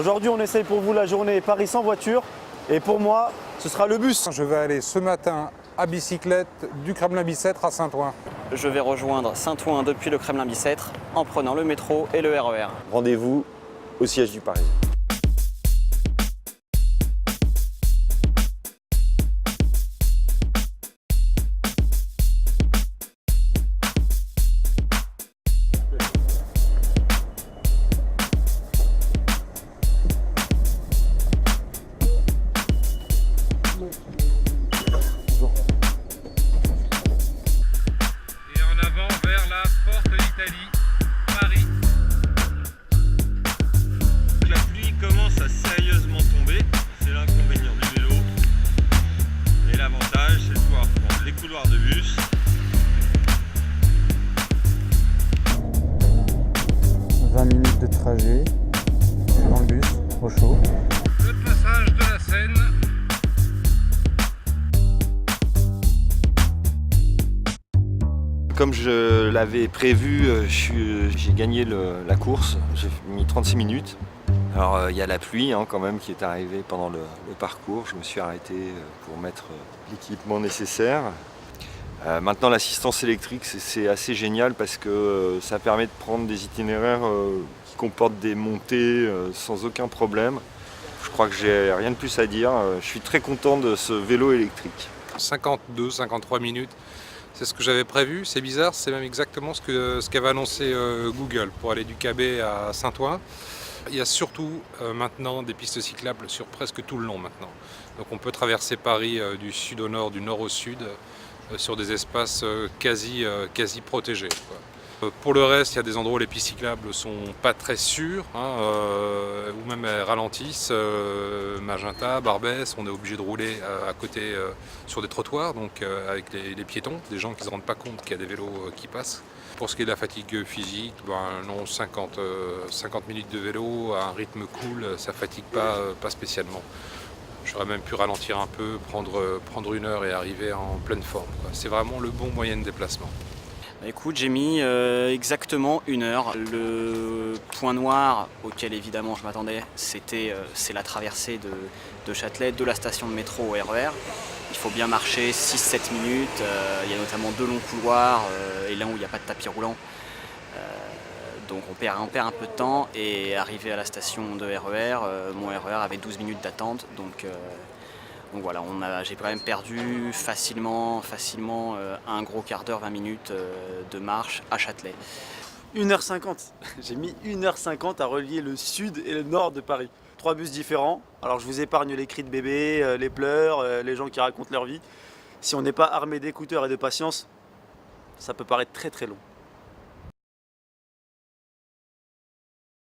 Aujourd'hui, on essaye pour vous la journée Paris sans voiture. Et pour moi, ce sera le bus. Je vais aller ce matin à bicyclette du Kremlin-Bicêtre à Saint-Ouen. Je vais rejoindre Saint-Ouen depuis le Kremlin-Bicêtre en prenant le métro et le RER. Rendez-vous au siège du Parisien. Et en avant vers la porte d'Italie, Paris. La pluie commence à sérieusement tomber, c'est l'inconvénient du vélo. Et l'avantage, c'est de pouvoir prendre les couloirs de bus. « 20 minutes de trajet, je suis dans le bus, au chaud. » Le passage de la Seine. Comme je l'avais prévu, j'ai gagné la course, j'ai mis 36 minutes. Alors il y a la pluie quand même qui est arrivée pendant le parcours, je me suis arrêté pour mettre l'équipement nécessaire. Maintenant l'assistance électrique c'est assez génial parce que ça permet de prendre des itinéraires qui comportent des montées sans aucun problème. Je crois que j'ai rien de plus à dire, je suis très content de ce vélo électrique. 52-53 minutes. C'est ce que j'avais prévu, c'est bizarre, c'est même exactement ce qu'avait annoncé Google pour aller du KB à Saint-Ouen. Il y a surtout maintenant des pistes cyclables sur presque tout le long maintenant. Donc on peut traverser Paris du sud au nord, du nord au sud, sur des espaces quasi protégés, quoi. Pour le reste, il y a des endroits où les pistes cyclables ne sont pas très sûres, ou même elles ralentissent. Magenta, Barbès, on est obligé de rouler à côté sur des trottoirs, donc avec les piétons, des gens qui ne se rendent pas compte qu'il y a des vélos qui passent. Pour ce qui est de la fatigue physique, non, 50 minutes de vélo à un rythme cool, ça ne fatigue pas spécialement. J'aurais même pu ralentir un peu, prendre 1 heure et arriver en pleine forme, quoi. C'est vraiment le bon moyen de déplacement. Écoute, j'ai mis exactement 1 heure. Le point noir auquel évidemment je m'attendais, c'est la traversée de Châtelet, de la station de métro au RER. Il faut bien marcher 6-7 minutes, il y a notamment 2 longs couloirs et l'un où il n'y a pas de tapis roulant. Donc on perd un peu de temps et arrivé à la station de RER, mon RER avait 12 minutes d'attente. Donc voilà, j'ai quand même perdu facilement un gros quart d'heure, 20 minutes de marche à Châtelet. 1h50. J'ai mis 1h50 à relier le sud et le nord de Paris. 3 bus différents. Alors je vous épargne les cris de bébé, les pleurs, les gens qui racontent leur vie. Si on n'est pas armé d'écouteurs et de patience, ça peut paraître très très long.